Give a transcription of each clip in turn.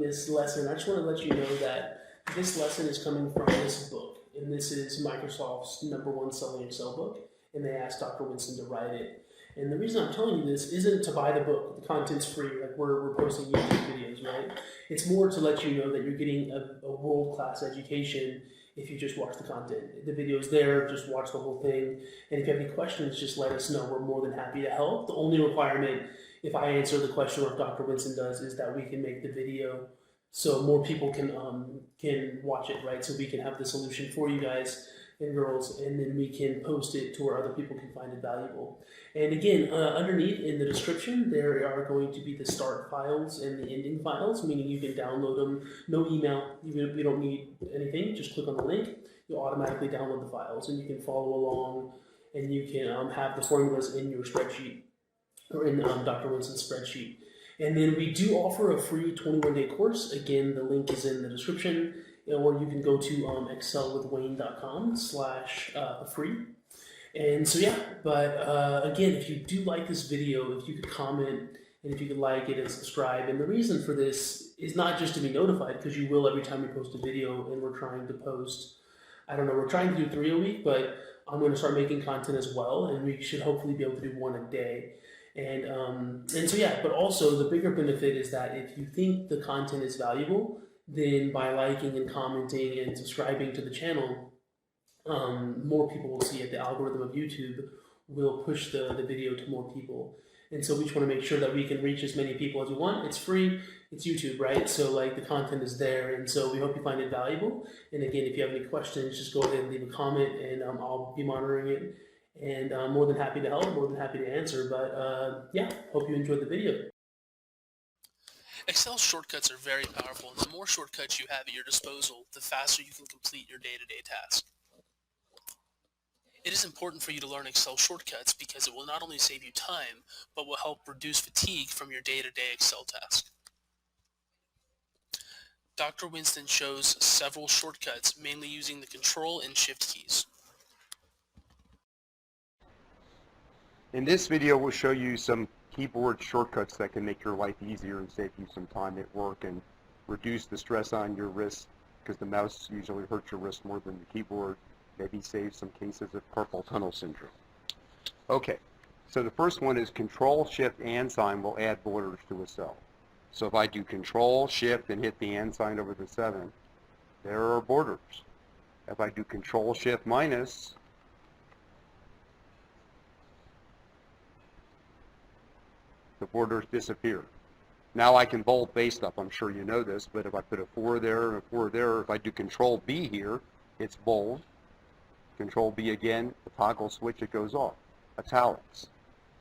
this lesson, I just want to let you know that this lesson is coming from this book, and this is Microsoft's #1 selling Excel book, and they asked Dr. Winston to write it. And the reason I'm telling you this isn't to buy the book. The content's free. Like we're posting YouTube videos, right? It's more to let you know that you're getting a world-class education if you just watch the content. The video's there, just watch the whole thing. And if you have any questions, just let us know. We're more than happy to help. The only requirement, if I answer the question or if Dr. Winston does, is that we can make the video so more people can watch it, right? So we can have the solution for you guys and girls, and then we can post it to where other people can find it valuable. And again, underneath in the description, there are going to be the start files and the ending files, meaning you can download them. No email, we don't need anything. Just click on the link. You'll automatically download the files, and you can follow along, and you can have the formulas in your spreadsheet or in Dr. Winston's spreadsheet. And then we do offer a free 21-day course. Again, the link is in the description, or you can go to excelwithwayne.com/free. And so yeah, but again, if you do like this video, if you could comment, and if you could like it and subscribe. And the reason for this is not just to be notified, because you will every time we post a video, and we're trying to post, I don't know, we're trying to do 3 a week, but I'm going to start making content as well, and we should hopefully be able to do 1 a day. And so yeah, but also the bigger benefit is that if you think the content is valuable, then by liking and commenting and subscribing to the channel, more people will see it. The algorithm of YouTube will push the video to more people. And so we just want to make sure that we can reach as many people as we want. It's free, it's YouTube, right? So like the content is there, and so we hope you find it valuable. And again, if you have any questions, just go ahead and leave a comment, and I'll be monitoring it. And I'm more than happy to help, more than happy to answer. But yeah, hope you enjoyed the video. Excel shortcuts are very powerful, and the more shortcuts you have at your disposal, the faster you can complete your day-to-day task. It is important for you to learn Excel shortcuts because it will not only save you time, but will help reduce fatigue from your day-to-day Excel task. Dr. Winston shows several shortcuts, mainly using the Control and Shift keys. In this video, we'll show you some keyboard shortcuts that can make your life easier and save you some time at work and reduce the stress on your wrist, because the mouse usually hurts your wrist more than the keyboard. Maybe save some cases of carpal tunnel syndrome. Okay, so the first one is Control, Shift, and sign will add borders to a cell. So if I do Control, Shift, and hit the and sign over the 7, there are borders. If I do Control, Shift, minus, the borders disappear. Now I can bold based up. I'm sure you know this, but if I put a 4 there and a 4 there, if I do Control B here, it's bold. Control B again, the toggle switch, it goes off. Italics.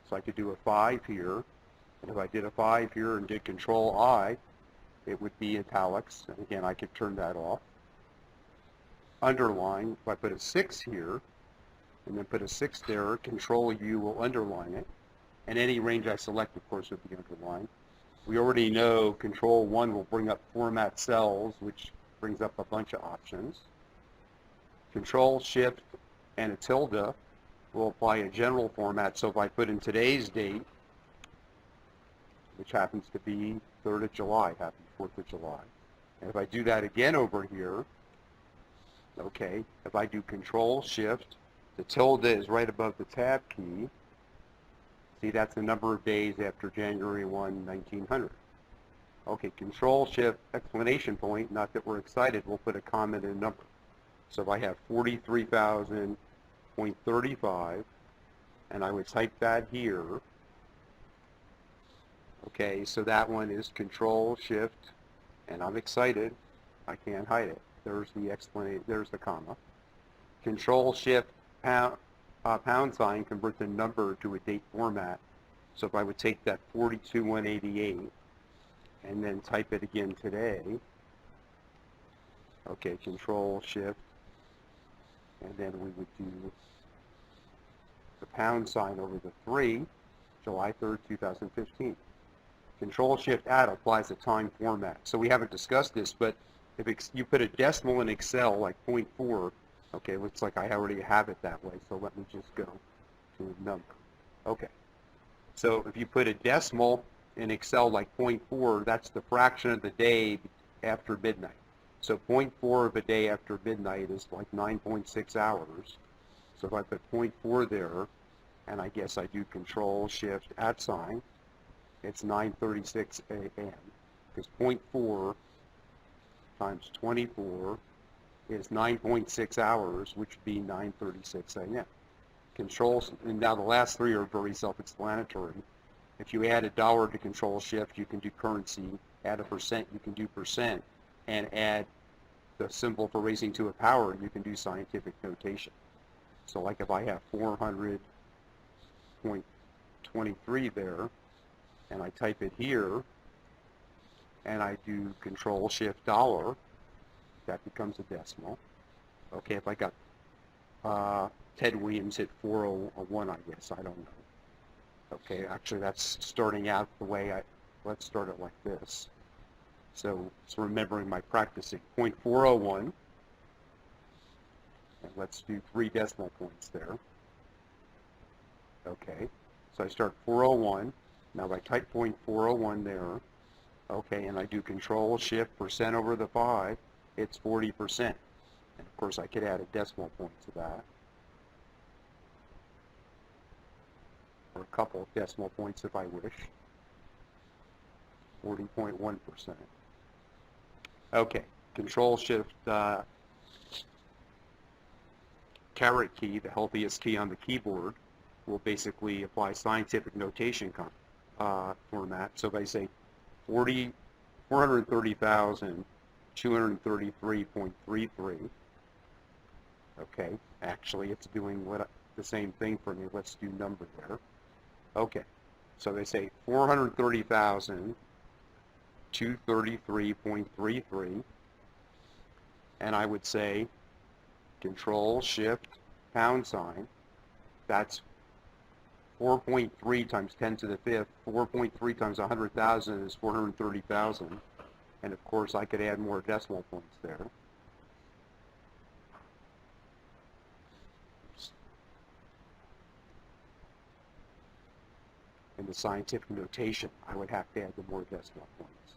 So I could do a 5 here, and if I did a 5 here and did Control I, it would be italics, and again I could turn that off. Underline, if I put a 6 here, and then put a 6 there, Control U will underline it. And any range I select, of course, will be underlined. We already know Control 1 will bring up Format Cells, which brings up a bunch of options. Control, Shift, and a tilde will apply a general format. So if I put in today's date, which happens to be 3rd of July, happy 4th of July. And if I do that again over here, okay, if I do Control, Shift, the tilde is right above the Tab key. See, that's the number of days after January 1, 1900. Okay, Control, Shift, exclamation point, not that we're excited, we'll put a comment in a number. So if I have 43,000.35, and I would type that here, okay, so that one is Control, Shift, and I'm excited, I can't hide it. There's the explanation, there's the comma. Control, Shift, pound sign, convert the number to a date format. So if I would take that 42,188 and then type it again today, okay, Control, Shift, and then we would do the pound sign over the 3, July 3rd, 2015. Control, Shift, add applies a time format. So we haven't discussed this, but if you put a decimal in Excel like 0.4, okay, looks like I already have it that way, so let me just go to a number. Okay, so if you put a decimal in Excel like 0.4, that's the fraction of the day after midnight. So 0.4 of a day after midnight is like 9.6 hours. So if I put 0.4 there, and I guess I do Control-Shift-@, it's 9:36 a.m. Because 0.4 times 24 is 9.6 hours, which would be 9:36 a.m. Controls, and now the last three are very self-explanatory. If you add $1 to Control-Shift, you can do currency. Add a percent, you can do percent. And add the symbol for raising to a power, you can do scientific notation. So like if I have 400.23 there, and I type it here, and I do Control-Shift-$, that becomes a decimal. Okay, if I got Ted Williams hit 401, I guess, I don't know. Okay, actually that's starting out the way let's start it like this. So it's remembering my practicing. 0.401, and let's do 3 decimal points there. Okay, so I start 401. Now if I type 0.401 there, okay, and I do Control-Shift % over the 5, it's 40%. And of course I could add a decimal point to that, or a couple of decimal points if I wish. 40.1%. Okay, Control-Shift caret key, the healthiest key on the keyboard, will basically apply scientific notation format. So if I say 430,233.33, okay, actually it's doing the same thing for me. Let's do number there. Okay, so they say 430,233.33, and I would say Control-Shift £, that's 4.3 times 10 to the 5th. 4.3 times 100,000 is 430,000. And of course I could add more decimal points there. In the scientific notation, I would have to add the more decimal points.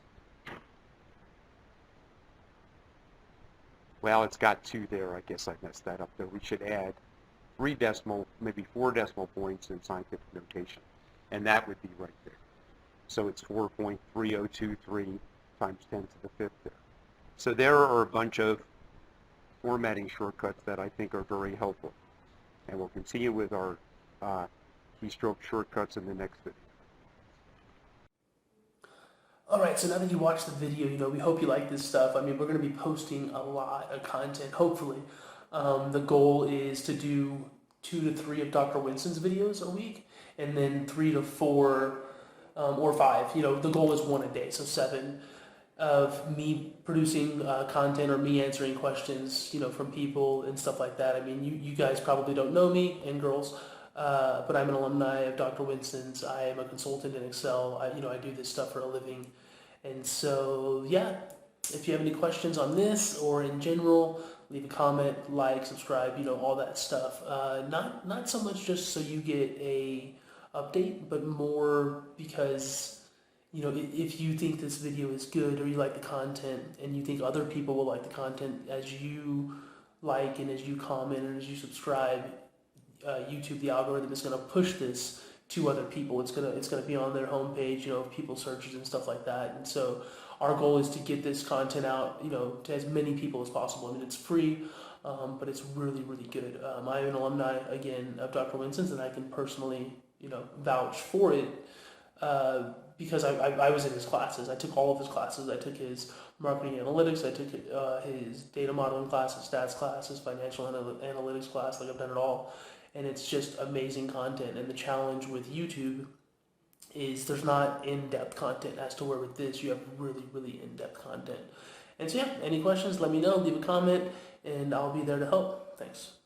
Well, it's got 2 there. I guess I messed that up there. We should add 3 decimal, maybe 4 decimal points in scientific notation. And that would be right there. So it's 4.3023 times 10 to the 5th there. So there are a bunch of formatting shortcuts that I think are very helpful. And we'll continue with our keystroke shortcuts in the next video. Alright, so now that you watched the video, we hope you like this stuff. I mean, we're going to be posting a lot of content, hopefully. The goal is to do 2 to 3 of Dr. Winston's videos a week, and then 3 to 4 or 5. The goal is 1 a day, so 7 of me producing content or me answering questions, from people and stuff like that. I mean, you guys probably don't know me, and girls, but I'm an alumni of Dr. Winston's. I am a consultant in Excel. I do this stuff for a living. And so, yeah, if you have any questions on this or in general, leave a comment, like, subscribe, all that stuff. Not so much just so you get a update, but more because, if you think this video is good or you like the content and you think other people will like the content as you like and as you comment and as you subscribe, YouTube, the algorithm is going to push this to other people. It's gonna be on their homepage, people searches and stuff like that. And so our goal is to get this content out, to as many people as possible. I mean, it's free, but it's really, really good. I'm an alumni, again, of Dr. Winston's, and I can personally, vouch for it because I was in his classes. I took all of his classes. I took his marketing analytics. I took his data modeling class, his stats class, his financial analytics class. Like, I've done it all. And it's just amazing content. And the challenge with YouTube is there's not in-depth content as to where with this you have really, really in-depth content. And so, yeah, any questions, let me know, leave a comment, and I'll be there to help. Thanks.